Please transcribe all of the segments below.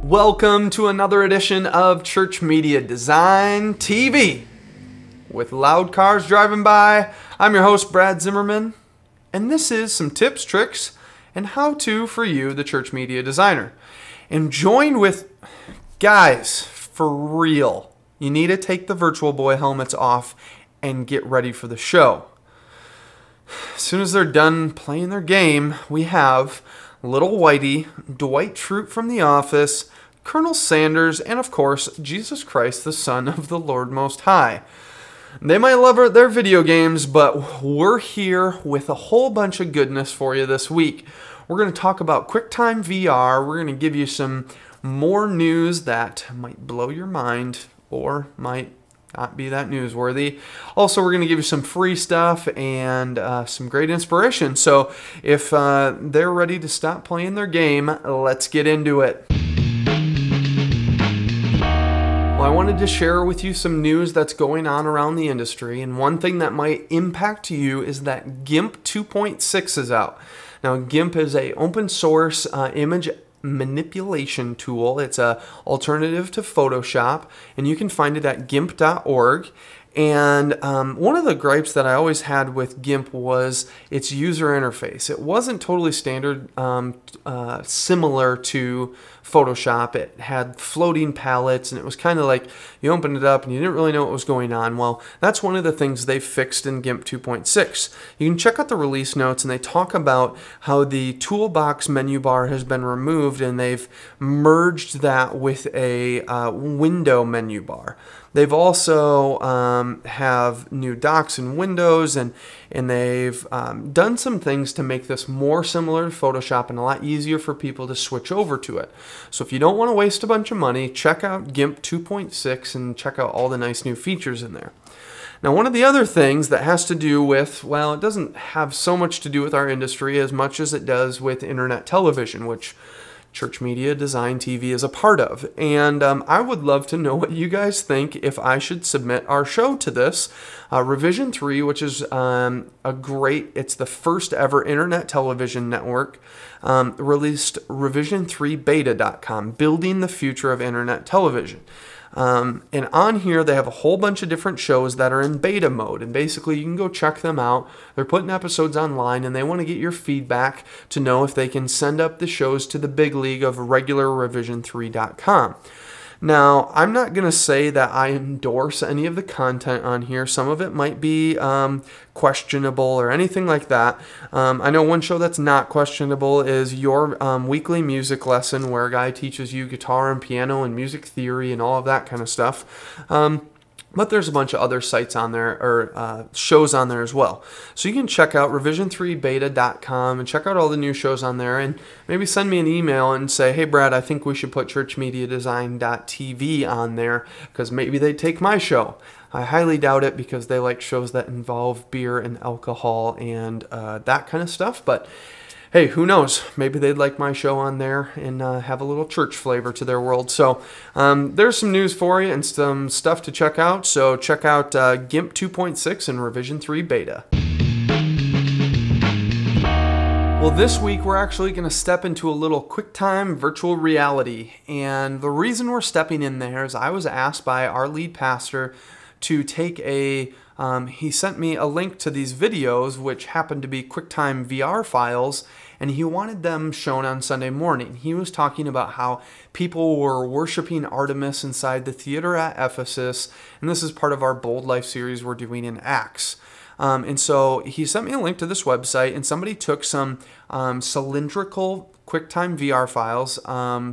Welcome to another edition of Church Media Design TV. With loud cars driving by, I'm your host Brad Zimmerman, and this is some tips, tricks, and how-to for you, the church media designer. And joined with, guys, for real, you need to take the Virtual Boy helmets off and get ready for the show. As soon as they're done playing their game, we have Little Whitey, Dwight Schrute from The Office, Colonel Sanders, and of course, Jesus Christ, the Son of the Lord Most High. They might love their video games, but we're here with a whole bunch of goodness for you this week. We're going to talk about QuickTime VR. We're going to give you some more news that might blow your mind or might not be that newsworthy. Also, we're going to give you some free stuff and some great inspiration. So if they're ready to stop playing their game, let's get into it. Well, I wanted to share with you some news that's going on around the industry, and one thing that might impact you is that GIMP 2.6 is out. Now, GIMP is an open source image manipulation tool. It's an alternative to Photoshop, and you can find it at gimp.org. And one of the gripes that I always had with GIMP was its user interface. It wasn't totally standard, similar to Photoshop. It had floating palettes, and it was kind of like you opened it up and you didn't really know what was going on. Well, that's one of the things they fixed in GIMP 2.6. You can check out the release notes, and they talk about how the toolbox menu bar has been removed, and they've merged that with a window menu bar. They've also have new docks and windows, and they've done some things to make this more similar to Photoshop and a lot easier for people to switch over to it. So if you don't want to waste a bunch of money, check out GIMP 2.6 and check out all the nice new features in there. Now, one of the other things that has to do with, well, it doesn't have so much to do with our industry as much as it does with internet television, which ChurchMediaDesign.tv is a part of. And I would love to know what you guys think if I should submit our show to this. Revision 3, which is it's the first ever internet television network, released revision3beta.com, Building the Future of Internet Television. And on here, they have a whole bunch of different shows that are in beta mode. And basically, you can go check them out. They're putting episodes online, and they want to get your feedback to know if they can send up the shows to the big league of regular revision3.com. Now, I'm not going to say that I endorse any of the content on here. Some of it might be questionable or anything like that. I know one show that's not questionable is your weekly music lesson, where a guy teaches you guitar and piano and music theory and all of that kind of stuff. But there's a bunch of other sites on there, or shows on there as well. So you can check out revision3beta.com and check out all the new shows on there, and maybe send me an email and say, hey Brad, I think we should put ChurchMediaDesign.tv on there, because maybe they'd take my show. I highly doubt it, because they like shows that involve beer and alcohol and that kind of stuff. But hey, who knows? Maybe they'd like my show on there and have a little church flavor to their world. So there's some news for you and some stuff to check out. So check out GIMP 2.6 and Revision 3 Beta. Well, this week we're actually going to step into a little QuickTime virtual reality. And the reason we're stepping in there is I was asked by our lead pastor to take he sent me a link to these videos, which happened to be QuickTime VR files, and he wanted them shown on Sunday morning. He was talking about how people were worshiping Artemis inside the theater at Ephesus, and this is part of our Bold Life series we're doing in Acts. And so he sent me a link to this website, and somebody took some cylindrical QuickTime VR files,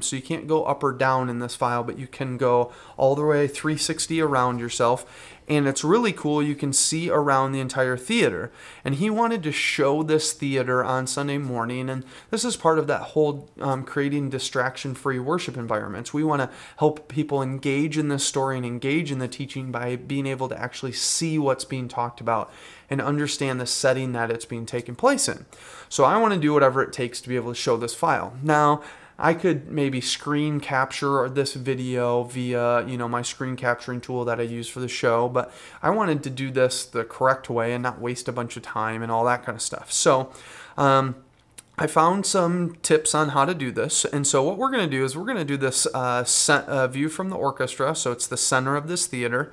so you can't go up or down in this file, but you can go all the way 360 around yourself, and it's really cool. You can see around the entire theater, and he wanted to show this theater on Sunday morning, and this is part of that whole creating distraction-free worship environments. We want to help people engage in this story and engage in the teaching by being able to actually see what's being talked about and understand the setting that it's being taken place in. So I want to do whatever it takes to be able to show this file. Now, I could maybe screen capture this video via, my screen capturing tool that I use for the show, but I wanted to do this the correct way and not waste a bunch of time and all that kind of stuff. So I found some tips on how to do this, and so what we're going to do is we're going to do this view from the orchestra, so it's the center of this theater,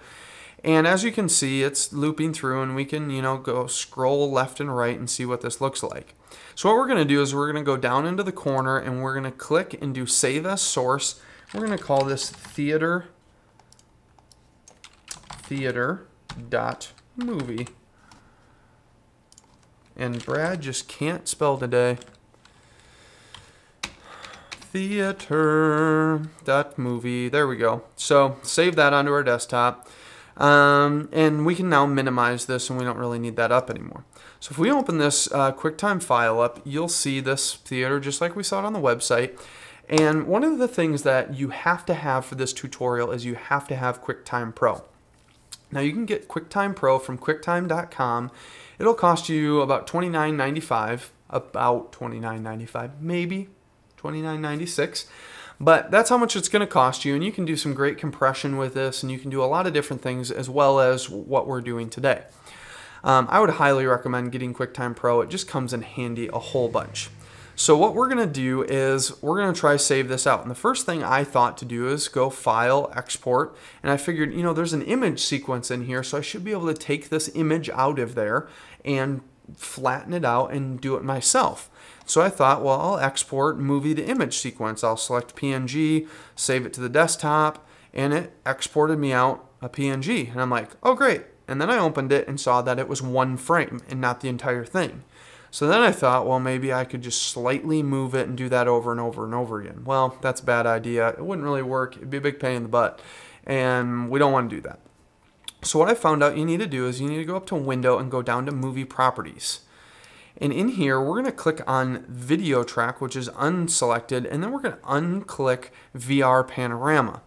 and as you can see, it's looping through, and we can, go scroll left and right and see what this looks like. So what we're going to do is we're going to go down into the corner, and we're going to click and do Save as Source. We're going to call this theater.movie. And Brad just can't spell today. Theater.movie. There we go. So save that onto our desktop. And we can now minimize this, and we don't really need that up anymore. So if we open this QuickTime file up, you'll see this theater just like we saw it on the website. And one of the things that you have to have for this tutorial is you have to have QuickTime Pro. Now you can get QuickTime Pro from quicktime.com. It'll cost you about $29.95, maybe $29.96. But that's how much it's going to cost you, and you can do some great compression with this, and you can do a lot of different things as well as what we're doing today. I would highly recommend getting QuickTime Pro. It just comes in handy a whole bunch. So what we're going to do is we're going to try save this out. And the first thing I thought to do is go File, Export. And I figured, there's an image sequence in here, so I should be able to take this image out of there and flatten it out and do it myself. So I thought, well, I'll export movie to image sequence. I'll select PNG, save it to the desktop, and it exported me out a PNG. And I'm like, oh, great. And then I opened it and saw that it was one frame and not the entire thing. So then I thought, well, maybe I could just slightly move it and do that over and over and over again. Well, that's a bad idea. It wouldn't really work. It'd be a big pain in the butt, and we don't want to do that. So what I found out you need to do is you need to go up to Window and go down to Movie Properties. And in here, we're going to click on Video Track, which is unselected, and then we're going to unclick VR Panorama.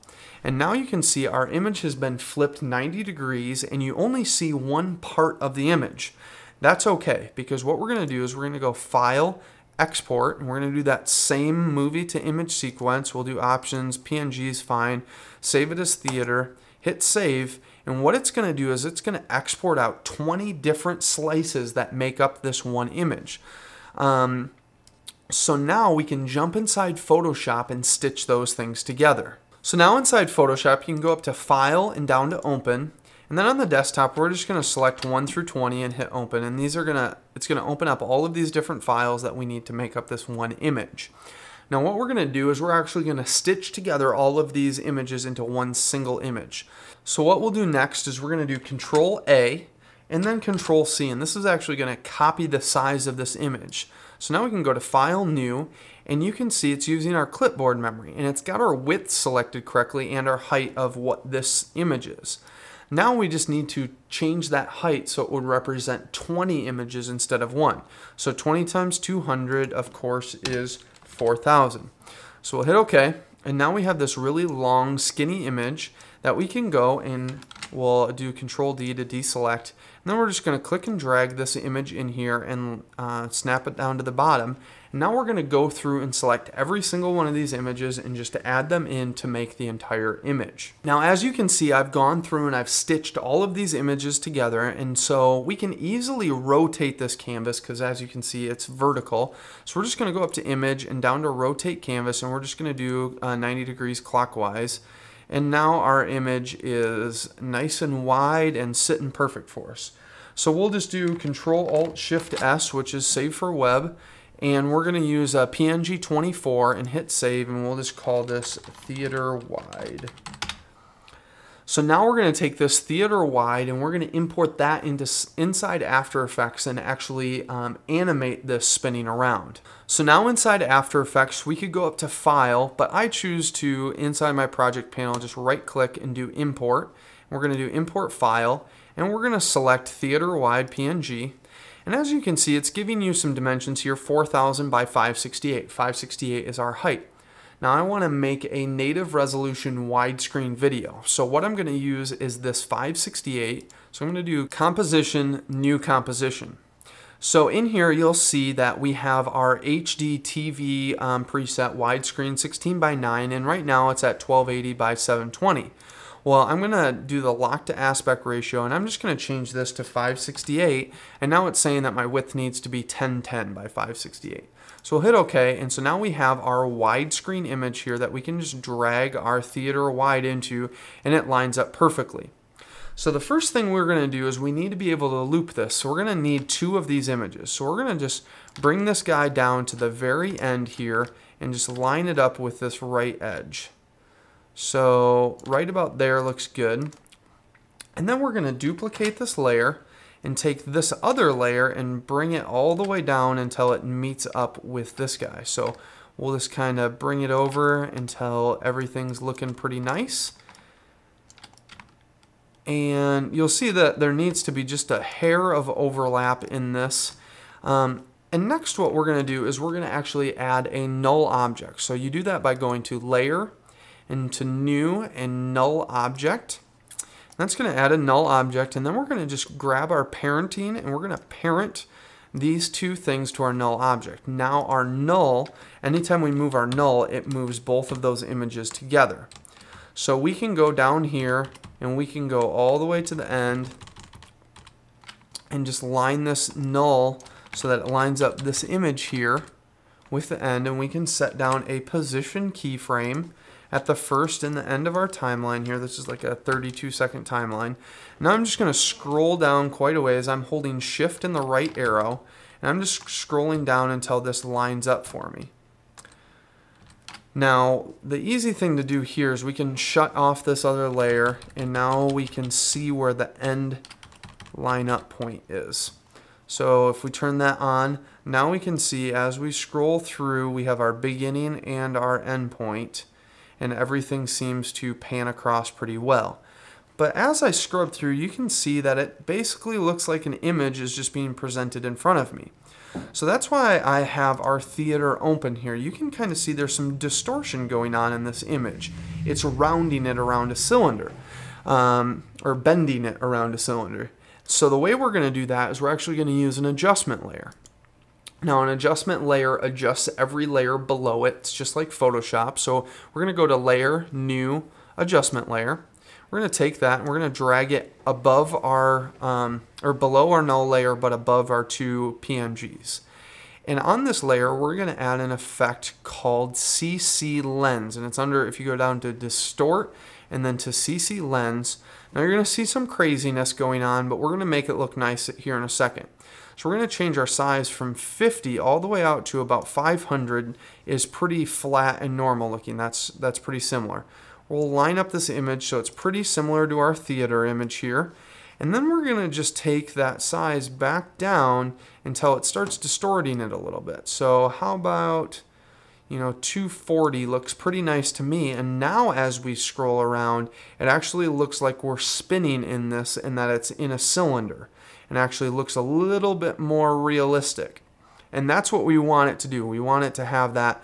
And now you can see our image has been flipped 90 degrees, and you only see one part of the image. That's okay, because what we're going to do is we're going to go File, Export, and we're going to do that same movie to image sequence. We'll do options, PNG is fine, save it as theater, hit save, and what it's going to do is it's going to export out 20 different slices that make up this one image. So now we can jump inside Photoshop and stitch those things together. So now inside Photoshop, you can go up to File and down to Open. And then on the desktop, we're just going to select 1 through 20 and hit open. And it's going to open up all of these different files that we need to make up this one image. Now what we're going to do is we're actually going to stitch together all of these images into one single image. So what we'll do next is we're going to do Control A and then Control C. And this is actually going to copy the size of this image. So now we can go to File, New, and you can see it's using our clipboard memory. And it's got our width selected correctly and our height of what this image is. Now we just need to change that height so it would represent 20 images instead of 1. So 20 times 200, of course, is 4,000. So we'll hit OK, and now we have this really long, skinny image that we can go and we'll do Control D to deselect. And then we're just going to click and drag this image in here and snap it down to the bottom. And now we're going to go through and select every single one of these images and just add them in to make the entire image. Now, as you can see, I've gone through and I've stitched all of these images together, and so we can easily rotate this canvas because as you can see, it's vertical. So we're just going to go up to Image and down to Rotate Canvas, and we're just going to do 90 degrees clockwise. And now our image is nice and wide and sitting perfect for us. So we'll just do Control-Alt-Shift-S, which is Save for Web. And we're going to use a PNG 24 and hit Save, and we'll just call this Theater Wide. So now we're going to take this Theater Wide and we're going to import that inside After Effects and actually animate this spinning around. So now inside After Effects, we could go up to File, but I choose to, inside my project panel, just right click and do Import. We're going to do Import File, and we're going to select Theater Wide PNG. And as you can see, it's giving you some dimensions here, 4,000 by 568. 568 is our height. Now I want to make a native resolution widescreen video. So what I'm going to use is this 568. So I'm going to do Composition, New Composition. So in here you'll see that we have our HD TV preset widescreen 16 by 9, and right now it's at 1280 by 720. Well, I'm going to do the lock to aspect ratio, and I'm just going to change this to 568, and now it's saying that my width needs to be 1010 by 568. So we'll hit OK, and so now we have our widescreen image here that we can just drag our theater wide into, and it lines up perfectly. So the first thing we're going to do is we need to be able to loop this. So we're going to need 2 of these images. So we're going to just bring this guy down to the very end here and just line it up with this right edge. So right about there looks good. And then we're going to duplicate this layer and take this other layer and bring it all the way down until it meets up with this guy. So we'll just kind of bring it over until everything's looking pretty nice. And you'll see that there needs to be just a hair of overlap in this. And next what we're going to do is we're going to actually add a null object. So you do that by going to Layer, into New, and Null Object. That's going to add a null object, and then we're going to just grab our parenting and we're going to parent these 2 things to our null object. Now our null, anytime we move our null, it moves both of those images together. So we can go down here and we can go all the way to the end and just line this null so that it lines up this image here with the end, and we can set down a position keyframe at the first and the end of our timeline here. This is like a 32-second timeline. Now I'm just going to scroll down quite a ways. I'm holding shift and the right arrow, and I'm just scrolling down until this lines up for me. Now the easy thing to do here is we can shut off this other layer, and now we can see where the end lineup point is. So if we turn that on, now we can see as we scroll through, we have our beginning and our end point, and everything seems to pan across pretty well. But as I scrub through, you can see that it basically looks like an image is just being presented in front of me. So that's why I have our theater open here. You can kind of see there's some distortion going on in this image. It's rounding it around a cylinder, or bending it around a cylinder. So the way we're going to do that is we're actually going to use an adjustment layer. Now an adjustment layer adjusts every layer below it. It's just like Photoshop. So we're going to go to Layer, New, Adjustment Layer. We're going to take that and we're going to drag it above our, or below our null layer, but above our 2 PNGs. And on this layer, we're going to add an effect called CC Lens. And it's under, if you go down to Distort and then to CC Lens, now you're going to see some craziness going on, but we're going to make it look nice here in a second. So we're going to change our size from 50 all the way out to about 500 is pretty flat and normal looking. That's pretty similar. We'll line up this image so it's pretty similar to our theater image here. And then we're going to just take that size back down until it starts distorting it a little bit. So how about, 240 looks pretty nice to me. And now as we scroll around, it actually looks like we're spinning in this and that it's in a cylinder. And actually looks a little bit more realistic. And that's what we want it to do. We want it to have that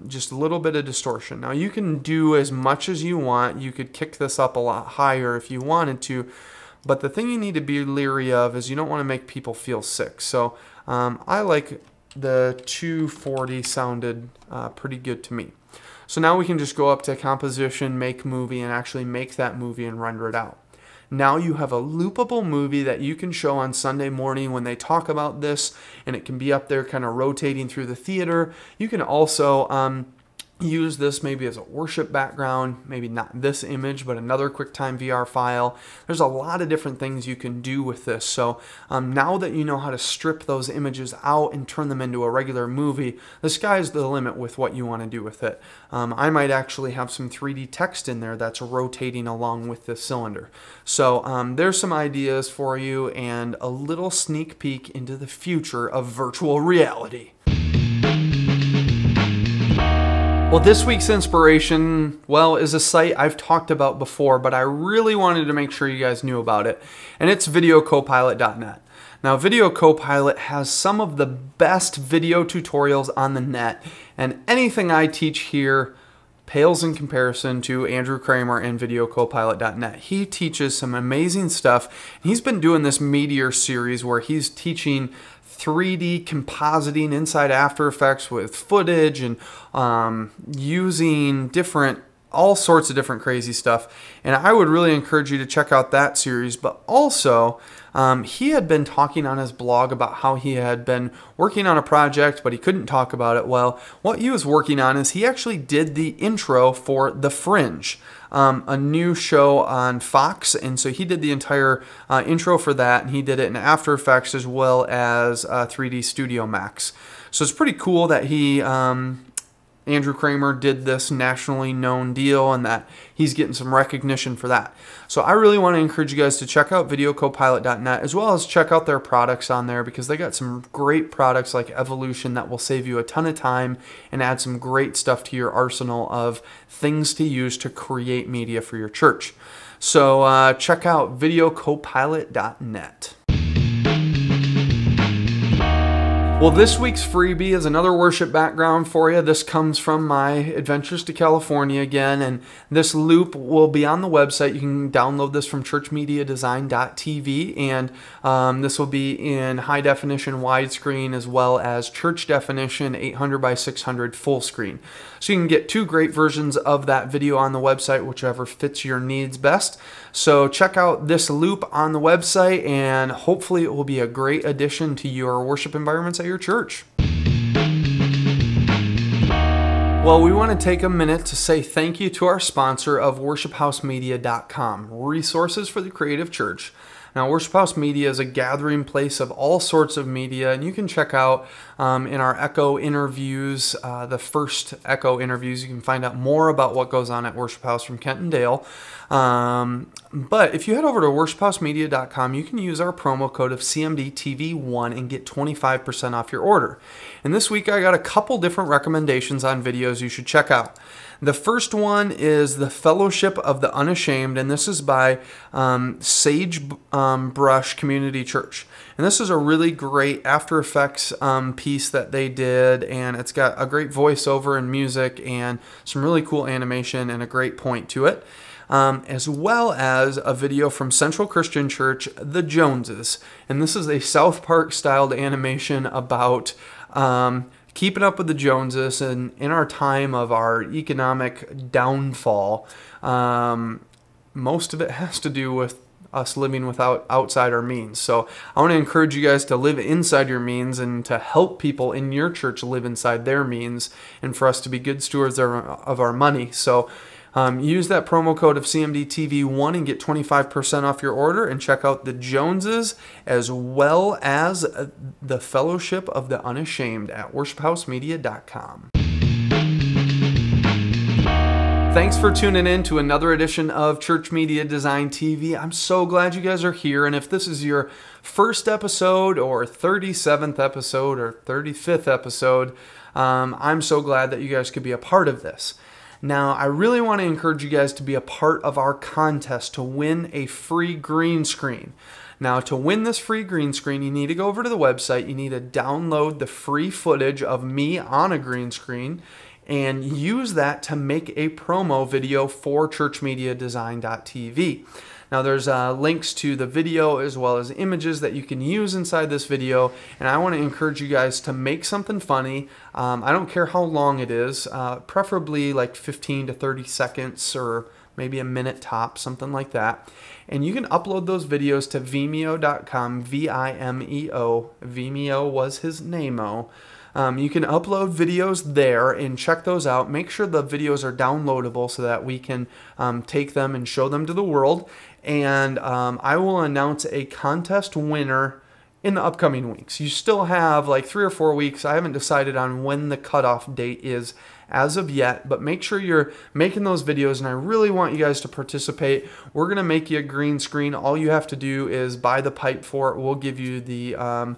just a little bit of distortion. Now you can do as much as you want. You could kick this up a lot higher if you wanted to. But the thing you need to be leery of is you don't want to make people feel sick. So I like the 240 sounded pretty good to me. So now we can just go up to Composition, Make Movie, and actually make that movie and render it out. Now you have a loopable movie that you can show on Sunday morning when they talk about this, and it can be up there kind of rotating through the theater. You can also use this maybe as a worship background, maybe not this image, but another QuickTime VR file. There's a lot of different things you can do with this. So now that you know how to strip those images out and turn them into a regular movie, the sky's the limit with what you want to do with it. I might actually have some 3D text in there that's rotating along with this cylinder. So there's some ideas for you and a little sneak peek into the future of virtual reality. Well, this week's inspiration, is a site I've talked about before, but I really wanted to make sure you guys knew about it, and it's videocopilot.net. Now, Video Copilot has some of the best video tutorials on the net, and anything I teach here pales in comparison to Andrew Kramer and videocopilot.net. He teaches some amazing stuff. He's been doing this Meteor series where he's teaching 3D compositing inside After Effects with footage and using different all sorts of different crazy stuff. And I would really encourage you to check out that series. But also, he had been talking on his blog about how he had been working on a project, but he couldn't talk about it. Well, what he was working on is he actually did the intro for The Fringe, a new show on Fox. And so he did the entire intro for that, and he did it in After Effects as well as 3D Studio Max. So it's pretty cool that he... Andrew Kramer did this nationally known deal and that he's getting some recognition for that. So I really want to encourage you guys to check out videocopilot.net as well as check out their products on there, because they got some great products like Evolution that will save you a ton of time and add some great stuff to your arsenal of things to use to create media for your church. So check out videocopilot.net. Well, this week's freebie is another worship background for you. This comes from my adventures to California again, and this loop will be on the website. You can download this from ChurchMediaDesign.tv, and this will be in high definition widescreen as well as church definition 800 by 600 full screen. So you can get two great versions of that video on the website, whichever fits your needs best. So check out this loop on the website, and hopefully it will be a great addition to your worship environments at your church. Well, we want to take a minute to say thank you to our sponsor of WorshipHouseMedia.com, resources for the creative church. Now, Worship House Media is a gathering place of all sorts of media, and you can check out in our Echo interviews, the first Echo interviews, you can find out more about what goes on at Worship House from Kent and Dale. But if you head over to WorshipHouseMedia.com, you can use our promo code of CMD TV 1 and get 25% off your order. And this week I got a couple different recommendations on videos you should check out. The first one is The Fellowship of the Unashamed, and this is by Sagebrush Community Church. And this is a really great After Effects piece that they did, and it's got a great voiceover and music and some really cool animation and a great point to it. As well as a video from Central Christian Church, The Joneses. And this is a South Park styled animation about keeping up with the Joneses, and in our time of our economic downfall, most of it has to do with us living outside our means. So I want to encourage you guys to live inside your means and to help people in your church live inside their means, and for us to be good stewards of our money. So use that promo code of CMDTV1 and get 25% off your order, and check out The Joneses as well as The Fellowship of the Unashamed at WorshipHouseMedia.com. Thanks for tuning in to another edition of Church Media Design TV. I'm so glad you guys are here, and if this is your first episode or 37th episode or 35th episode, I'm so glad that you guys could be a part of this. Now, I really want to encourage you guys to be a part of our contest to win a free green screen. Now, to win this free green screen, you need to go over to the website. You need to download the free footage of me on a green screen and use that to make a promo video for ChurchMediaDesign.tv. Now, there's links to the video as well as images that you can use inside this video, and I want to encourage you guys to make something funny. I don't care how long it is, preferably like 15 to 30 seconds or maybe a minute top, something like that. And you can upload those videos to Vimeo.com, V-I-M-E-O. Vimeo was his name-o. You can upload videos there and check those out. Make sure the videos are downloadable so that we can take them and show them to the world. And I will announce a contest winner in the upcoming weeks. You still have like 3 or 4 weeks. I haven't decided on when the cutoff date is as of yet, but make sure you're making those videos, and I really want you guys to participate. We're going to make you a green screen. All you have to do is buy the pipe for it. We'll give you the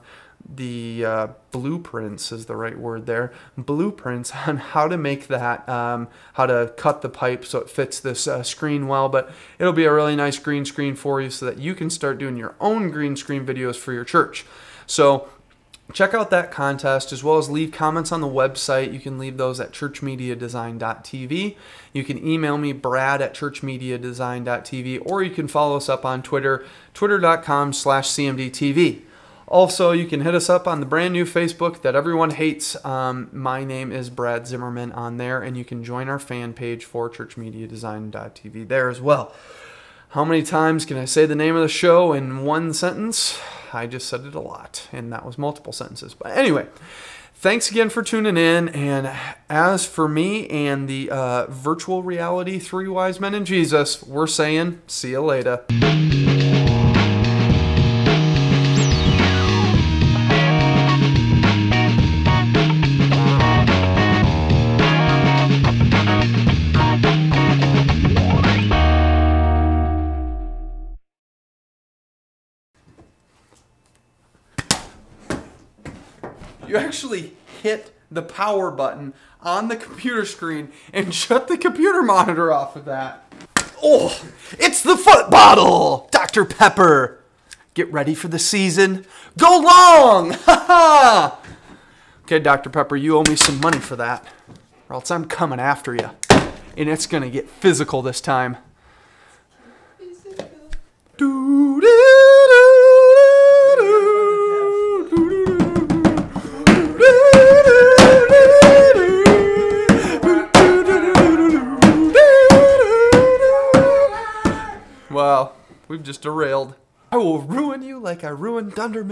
blueprints is the right word there, blueprints on how to make that, how to cut the pipe so it fits this screen well, but it'll be a really nice green screen for you so that you can start doing your own green screen videos for your church. So check out that contest, as well as leave comments on the website. You can leave those at ChurchMediaDesign.tv. You can email me, Brad, at ChurchMediaDesign.tv, or you can follow us up on Twitter, twitter.com/CMDTV. Also, you can hit us up on the brand new Facebook that everyone hates. My name is Brad Zimmerman on there, and you can join our fan page for ChurchMediaDesign.tv there as well. How many times can I say the name of the show in one sentence? I just said it a lot, and that was multiple sentences. But anyway, thanks again for tuning in. And as for me and the virtual reality 3 wise men and Jesus, we're saying, see you later. You actually hit the power button on the computer screen and shut the computer monitor off with that. Oh, it's the foot bottle! Dr. Pepper! Get ready for the season. Go long! Ha ha! Okay, Dr. Pepper, you owe me some money for that, or else I'm coming after you. And it's gonna get physical this time. Physical. Wow, we've just derailed. I will ruin you like I ruined Thunder.